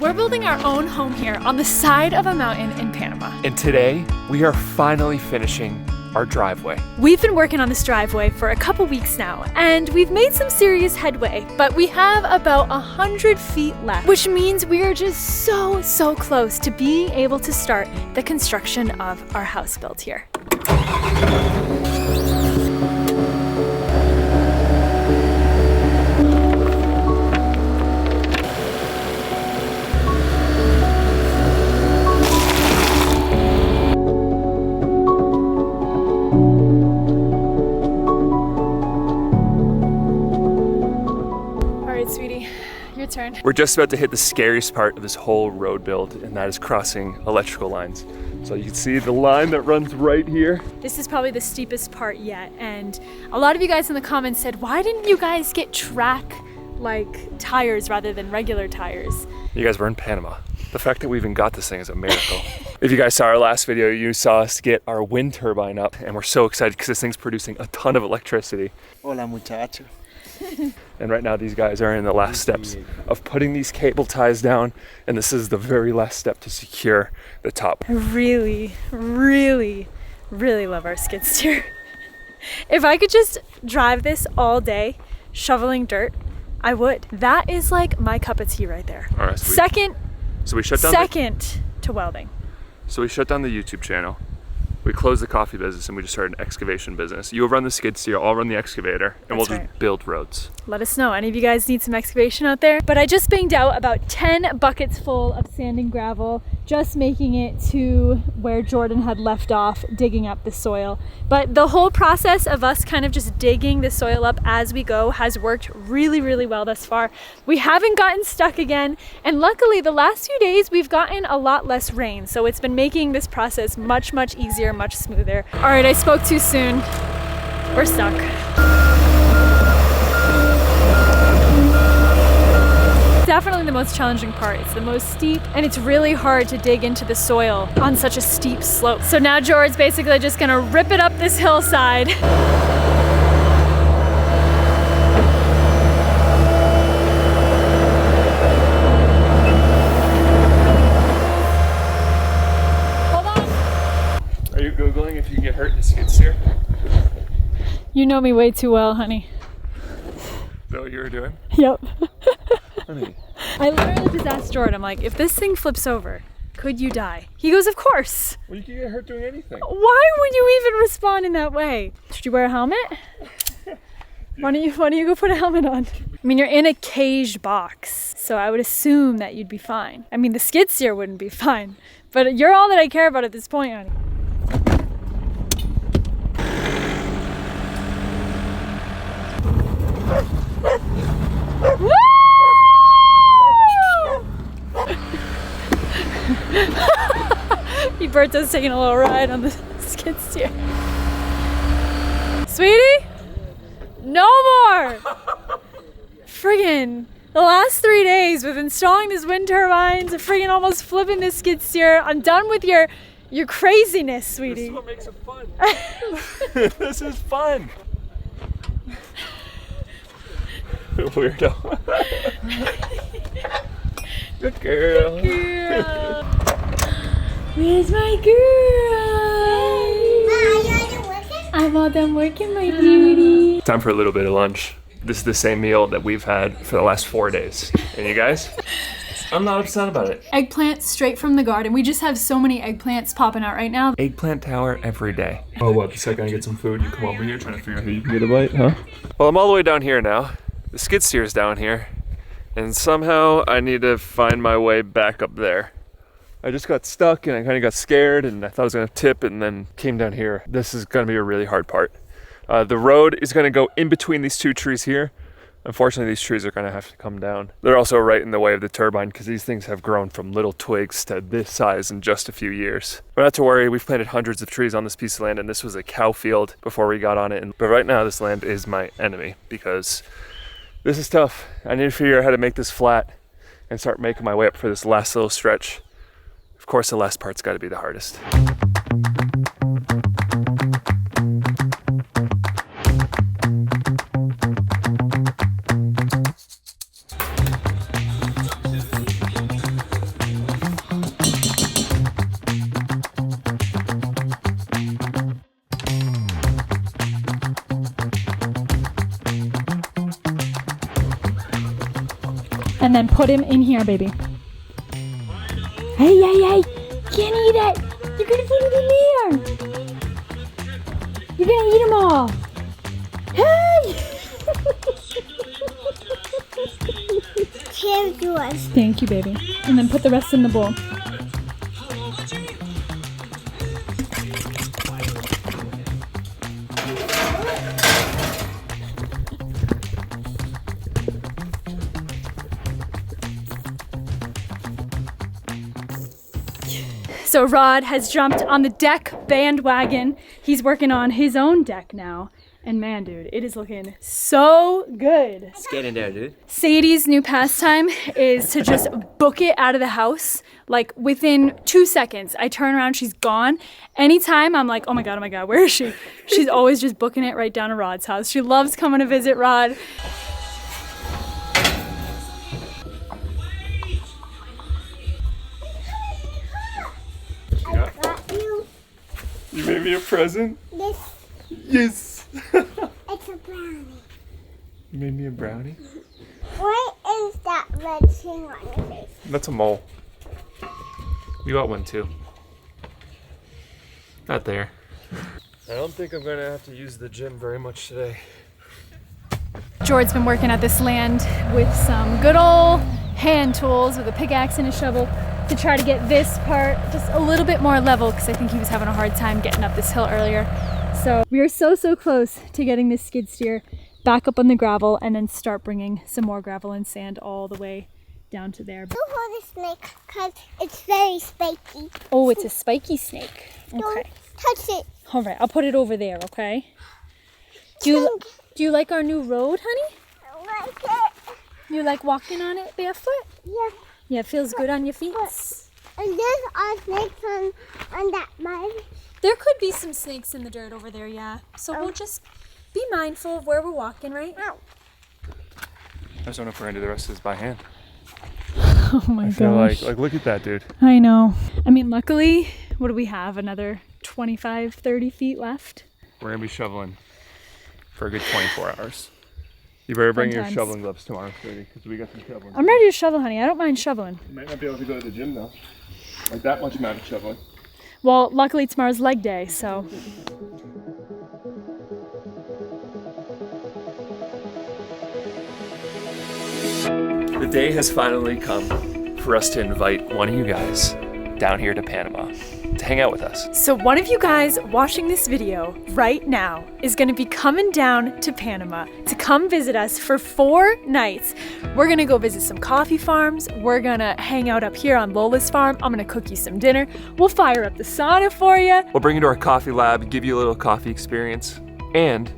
We're building our own home here on the side of a mountain in Panama. And today, we are finally finishing our driveway. We've been working on this driveway for a couple weeks now, and we've made some serious headway, but we have about 100 feet left, which means we are just so close to being able to start the construction of our house built here. Sweetie, your turn. We're just about to hit the scariest part of this whole road build, and that is crossing electrical lines. So you can see the line that runs right here. This is probably the steepest part yet, and a lot of you guys in the comments said, why didn't you guys get track like tires rather than regular tires? You guys were in Panama. The fact that we even got this thing is a miracle. If you guys saw our last video, you saw us get our wind turbine up, and we're so excited because this thing's producing a ton of electricity. Hola, muchacho. And right now these guys are in the last steps of putting these cable ties down, and this is the very last step to secure the top. I really love our skid steer. If I could just drive this all day shoveling dirt, I would. That is like my cup of tea right there. All right, second to welding. So we shut down the YouTube channel. We closed the coffee business and we just started an excavation business. You'll run the skid steer, I'll run the excavator, and we'll just build roads. Let us know, any of you guys need some excavation out there? But I just banged out about 10 buckets full of sand and gravel, just making it to where Jordan had left off, digging up the soil. But the whole process of us kind of just digging the soil up as we go has worked really well thus far. We haven't gotten stuck again, and luckily the last few days we've gotten a lot less rain, so it's been making this process much easier, much smoother. All right, I spoke too soon. We're stuck. Definitely the most challenging part. It's the most steep, and it's really hard to dig into the soil on such a steep slope. So now George's basically just gonna rip it up this hillside. Hold on. Are you Googling if you can get hurt in a skid steer? You know me way too well, honey. Is that what you were doing? Yep. Honey. I literally just asked Jordan, I'm like, if this thing flips over, could you die? He goes, of course. Well, you can get hurt doing anything. Why would you even respond in that way? Should you wear a helmet? Why don't you go put a helmet on? I mean, you're in a caged box, so I would assume that you'd be fine. I mean, the skid steer wouldn't be fine, but you're all that I care about at this point, honey. Woo! Berto's taking a little ride on the skid steer. Sweetie? No more! Friggin' the last 3 days with installing this wind turbines and friggin' almost flipping this skid steer. I'm done with your craziness, sweetie. This is what makes it fun. This is fun. Weirdo. Good girl. Good girl. Where's my girl? I'm all done working, my beauty. Time for a little bit of lunch. This is the same meal that we've had for the last 4 days. And you guys? I'm not upset about it. Eggplants straight from the garden. We just have so many eggplants popping out right now. Eggplant tower every day. Oh, what? The second I get some food, you come over here trying to figure out who you can get a bite, huh? Well, I'm all the way down here now. The skid steer's down here. And somehow I need to find my way back up there. I just got stuck and I kind of got scared and I thought I was going to tip and then came down here. This is going to be a really hard part. The road is going to go in between these two trees here. Unfortunately, these trees are going to have to come down. They're also right in the way of the turbine because these things have grown from little twigs to this size in just a few years. But not to worry, we've planted hundreds of trees on this piece of land and this was a cow field before we got on it. But right now, this land is my enemy because this is tough. I need to figure out how to make this flat and start making my way up for this last little stretch. Of course, the last part's got to be the hardest. then put him in here, baby. Hey, hey, hey! Can't eat it! You're gonna put it in there! You're gonna eat them all! Hey! Here's yours. Thank you, baby. And then put the rest in the bowl. So Rod has jumped on the deck bandwagon. He's working on his own deck now. And man, dude, it is looking so good. Let's get in there, dude. Sadie's new pastime is to just book it out of the house. Like within 2 seconds, I turn around, she's gone. Anytime I'm like, oh my God, where is she? She's always just booking it right down to Rod's house. She loves coming to visit Rod. You made me a present? This, Yes! it's a brownie. You made me a brownie? What is that red thing on your face? That's a mole. You got one too. Not there. I don't think I'm gonna have to use the gym very much today. George's been working at this land with some good old hand tools with a pickaxe and a shovel to try to get this part just a little bit more level because I think he was having a hard time getting up this hill earlier. So we are so close to getting this skid steer back up on the gravel and then start bringing some more gravel and sand all the way down to there. Don't hold the snake because it's very spiky. Oh, it's a spiky snake. Don't Okay. touch it. All right, I'll put it over there, okay? Do you like our new road, honey? I like it. You like walking on it barefoot? Yeah. Yeah, it feels good on your feet. And there's all snakes on that mud. There could be some snakes in the dirt over there, yeah. So we'll just be mindful of where we're walking, right? Ow. I just don't know if we're gonna do the rest of this by hand. Oh my I feel gosh. like look at that, dude. I know. I mean, luckily, what do we have? Another 25, 30 feet left? We're gonna be shoveling for a good 24 hours. You better bring your Sometimes. shoveling gloves tomorrow, Sadie, because we got some shoveling. I'm ready to shovel, honey. I don't mind shoveling. You might not be able to go to the gym though. Like that much amount of shoveling. Well, luckily tomorrow's leg day, so. The day has finally come for us to invite one of you guys down here to Panama to hang out with us. So one of you guys watching this video right now is gonna be coming down to Panama to come visit us for 4 nights. We're gonna go visit some coffee farms. We're gonna hang out up here on Lola's farm. I'm gonna cook you some dinner. We'll fire up the sauna for you. We'll bring you to our coffee lab, give you a little coffee experience, and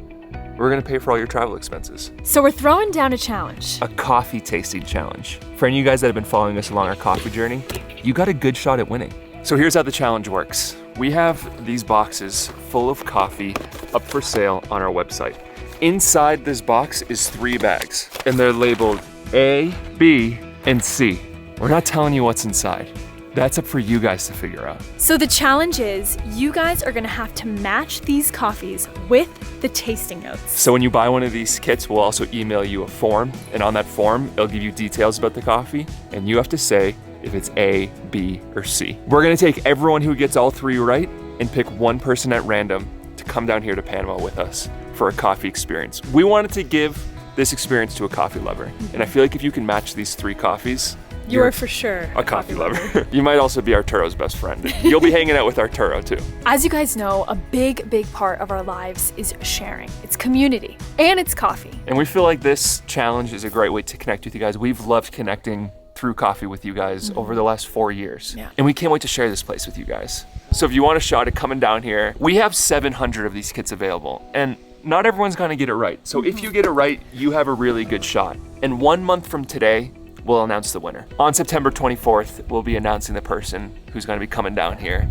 we're gonna pay for all your travel expenses. So we're throwing down a challenge. A coffee tasting challenge. For any of you guys that have been following us along our coffee journey, you got a good shot at winning. So here's how the challenge works. We have these boxes full of coffee up for sale on our website. Inside this box is 3 bags, and they're labeled A, B, and C. We're not telling you what's inside. That's up for you guys to figure out. So the challenge is you guys are gonna have to match these coffees with the tasting notes. So when you buy one of these kits, we'll also email you a form, and on that form, it'll give you details about the coffee, and you have to say if it's A, B, or C. We're gonna take everyone who gets all 3 right and pick one person at random to come down here to Panama with us for a coffee experience. We wanted to give this experience to a coffee lover, and I feel like if you can match these 3 coffees, You're for sure a coffee lover. You might also be Arturo's best friend. You'll be hanging out with Arturo too. As you guys know, a big part of our lives is sharing. It's community and it's coffee. And we feel like this challenge is a great way to connect with you guys. We've loved connecting through coffee with you guys over the last 4 years. Yeah. And we can't wait to share this place with you guys. So if you want a shot at coming down here, we have 700 of these kits available. And not everyone's gonna get it right. So if you get it right, you have a really good shot. And 1 month from today, we'll announce the winner. On September 24th, we'll be announcing the person who's gonna be coming down here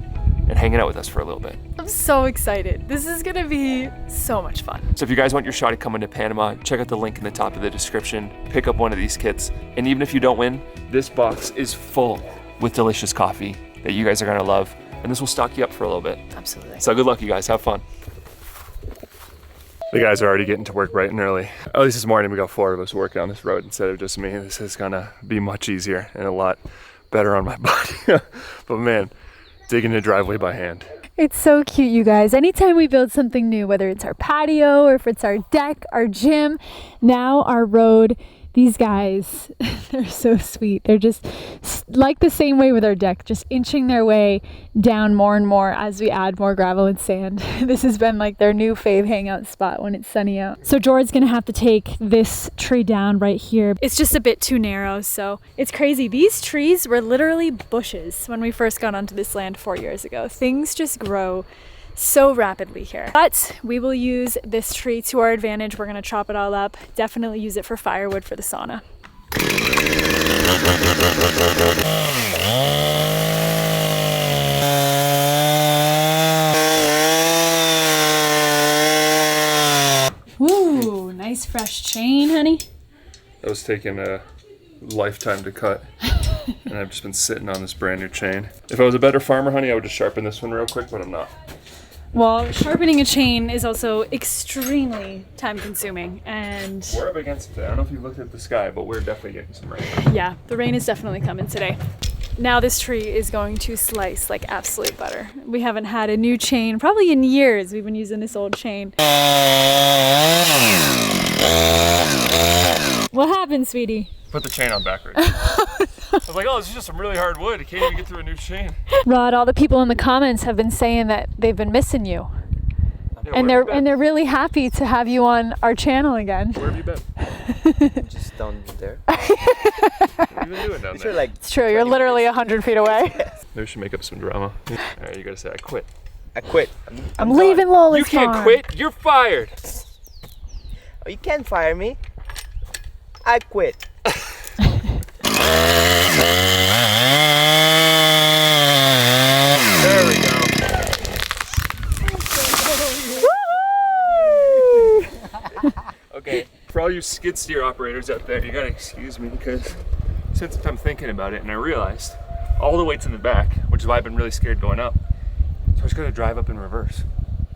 and hanging out with us for a little bit. I'm so excited. This is gonna be so much fun. So if you guys want your shot at coming to Panama, check out the link in the top of the description, pick up one of these kits, and even if you don't win, this box is full with delicious coffee that you guys are gonna love, and this will stock you up for a little bit. Absolutely. So good luck, you guys, have fun. The guys are already getting to work bright and early. At least this morning we got 4 of us working on this road instead of just me. This is gonna be much easier and a lot better on my body. But man, digging the driveway by hand. It's so cute, you guys. Anytime we build something new, whether it's our patio or if it's our deck, our gym, now our road, these guys, they're so sweet. They're just like the same way with our deck, just inching their way down more and more as we add more gravel and sand. This has been like their new fave hangout spot when it's sunny out. So George's gonna have to take this tree down right here. It's just a bit too narrow, so it's crazy. These trees were literally bushes when we first got onto this land 4 years ago. Things just grow so rapidly here. But we will use this tree to our advantage. We're gonna chop it all up. Definitely use it for firewood for the sauna. Woo, nice fresh chain, honey. That was taking a lifetime to cut. And I've just been sitting on this brand new chain. If I was a better farmer, honey, I would just sharpen this one real quick, but I'm not. Well, sharpening a chain is also extremely time consuming, and we're up against it. I don't know if you looked at the sky, but we're definitely getting some rain. Yeah, the rain is definitely coming today. Now this tree is going to slice like absolute butter. We haven't had a new chain probably in years. We've been using this old chain. What happened, sweetie? Put the chain on backwards. I was like, oh, this is just some really hard wood. I can't even get through a new chain. Rod, all the people in the comments have been saying that they've been missing you. Yeah, and they're really happy to have you on our channel again. Where have you been? Just down there. What have you been doing down there? Like It's true, you're literally 100 feet away. Maybe we should make up some drama. Alright, you gotta say I quit. I quit. I'm leaving Lola's You can't farm. quit, you're fired. Oh, you can't fire me. I quit. There we go. Okay, for all you skid steer operators out there, you gotta excuse me because since I'm thinking about it and I realized all the weight's in the back, which is why I've been really scared going up. So I was gonna drive up in reverse.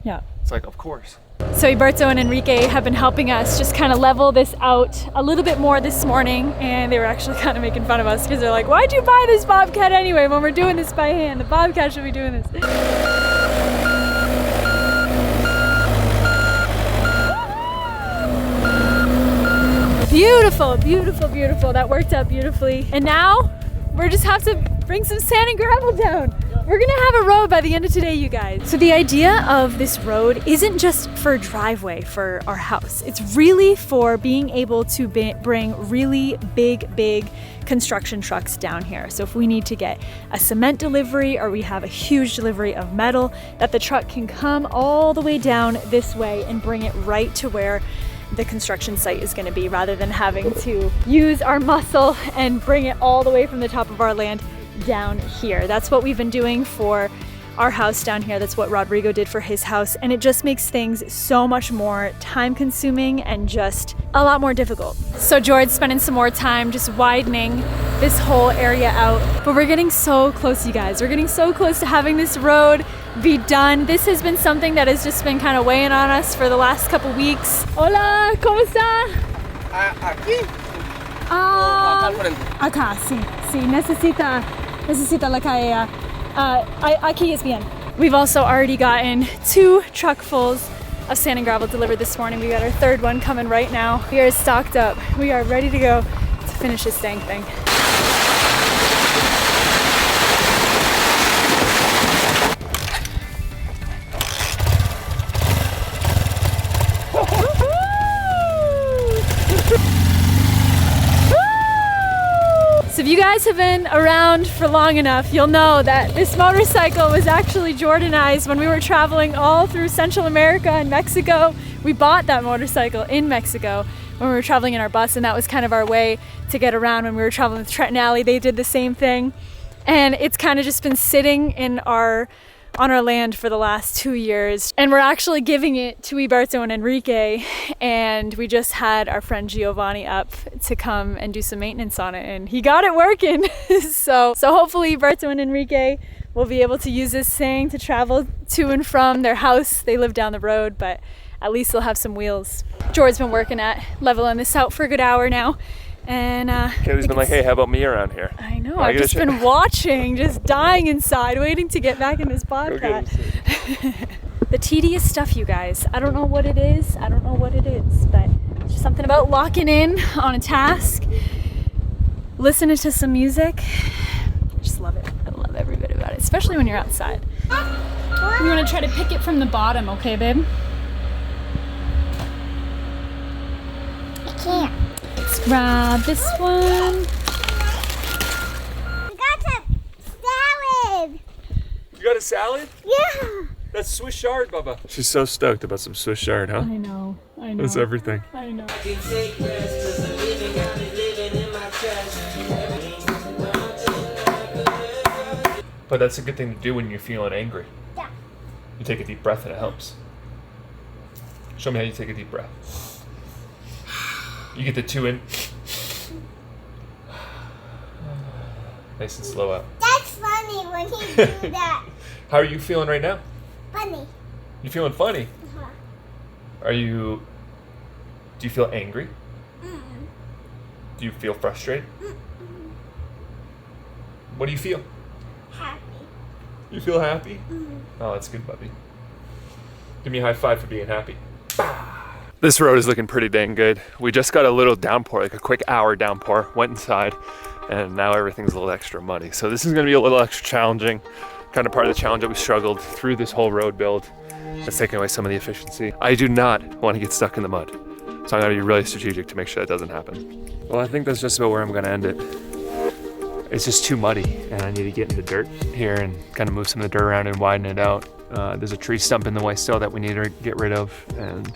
Yeah. It's like, of course. So Iberto and Enrique have been helping us just kind of level this out a little bit more this morning, and they were actually kind of making fun of us because they're like, why'd you buy this bobcat anyway when we're doing this by hand? The bobcat should be doing this. Beautiful, beautiful, beautiful. That worked out beautifully. And now we just have to bring some sand and gravel down. We're gonna have a road by the end of today, you guys. So the idea of this road isn't just for a driveway for our house. It's really for being able to bring really big construction trucks down here. So if we need to get a cement delivery or we have a huge delivery of metal, that the truck can come all the way down this way and bring it right to where the construction site is going to be, rather than having to use our muscle and bring it all the way from the top of our land down here. That's what we've been doing for our house down here. That's what Rodrigo did for his house, and it just makes things so much more time consuming and just a lot more difficult. So George's spending some more time just widening this whole area out, but we're getting so close, you guys. We're getting so close to having this road be done. This has been something that has just been kind of weighing on us for the last couple weeks. Hola, ¿cómo está? Aquí. Acá, sí, necesita la calle. Aquí es bien. We've also already gotten 2 truckfuls of sand and gravel delivered this morning. We got our 3rd one coming right now. We are stocked up. We are ready to go to finish this dang thing. So if you guys have been around for long enough, you'll know that this motorcycle was actually Jordanized when we were traveling all through Central America and Mexico. We bought that motorcycle in Mexico when we were traveling in our bus, and that was kind of our way to get around when we were traveling with Trent and Allie. They did the same thing, and it's kind of just been sitting in on our land for the last 2 years, and we're actually giving it to Iberto and Enrique, and we just had our friend Giovanni up to come and do some maintenance on it, and he got it working. so hopefully Iberto and Enrique will be able to use this thing to travel to and from their house. They live down the road, but at least they'll have some wheels. George's been working at leveling this out for a good hour now. And Kaylee's been like, hey, how about me around here? I know, I've just been watching, just dying inside, waiting to get back in this podcast. The tedious stuff, you guys. I don't know what it is. I don't know what it is, but it's just something about locking in on a task, listening to some music. I just love it. I love every bit about it, especially when you're outside. You want to try to pick it from the bottom, okay, babe? I can't. Let's grab this one. I got a salad. You got a salad? Yeah. That's Swiss chard, Bubba. She's so stoked about some Swiss chard, huh? I know. That's everything. I know. But that's a good thing to do when you're feeling angry. Yeah. You take a deep breath and it helps. Show me how you take a deep breath. You get the 2 in. Nice and slow out. That's funny when he do that. How are you feeling right now? Funny. You feeling funny? Uh-huh. Do you feel angry? Mm-mm. Do you feel frustrated? Mm-mm. What do you feel? Happy. You feel happy? Mm-hmm. Oh, that's good, Bubby. Give me a high five for being happy. This road is looking pretty dang good. We just got a little downpour, like a quick hour downpour, went inside, and now everything's a little extra muddy. So this is gonna be a little extra challenging, kind of part of the challenge that we struggled through this whole road build. That's taking away some of the efficiency. I do not want to get stuck in the mud. So I'm gonna be really strategic to make sure that doesn't happen. Well, I think that's just about where I'm gonna end it. It's just too muddy and I need to get in the dirt here and kind of move some of the dirt around and widen it out. There's a tree stump in the way still that we need to get rid of, and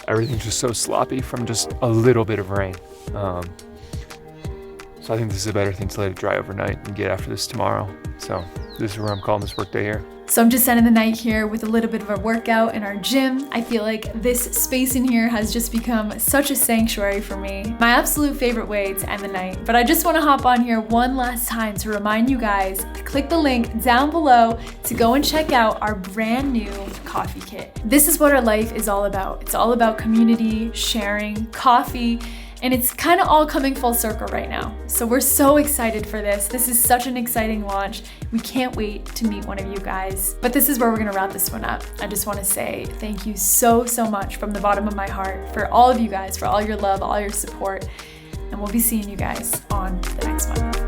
everything's just so sloppy from just a little bit of rain. So I think this is a better thing to let it dry overnight and get after this tomorrow. So this is where I'm calling this work day here. So I'm just spending the night here with a little bit of a workout in our gym. I feel like this space in here has just become such a sanctuary for me. My absolute favorite way to end the night. But I just want to hop on here one last time to remind you guys to click the link down below to go and check out our brand new coffee kit. This is what our life is all about. It's all about community, sharing, coffee, and it's kind of all coming full circle right now. So we're so excited for this. This is such an exciting launch. We can't wait to meet one of you guys. But this is where we're gonna wrap this one up. I just wanna say thank you so much from the bottom of my heart for all of you guys, for all your love, all your support. And we'll be seeing you guys on the next one.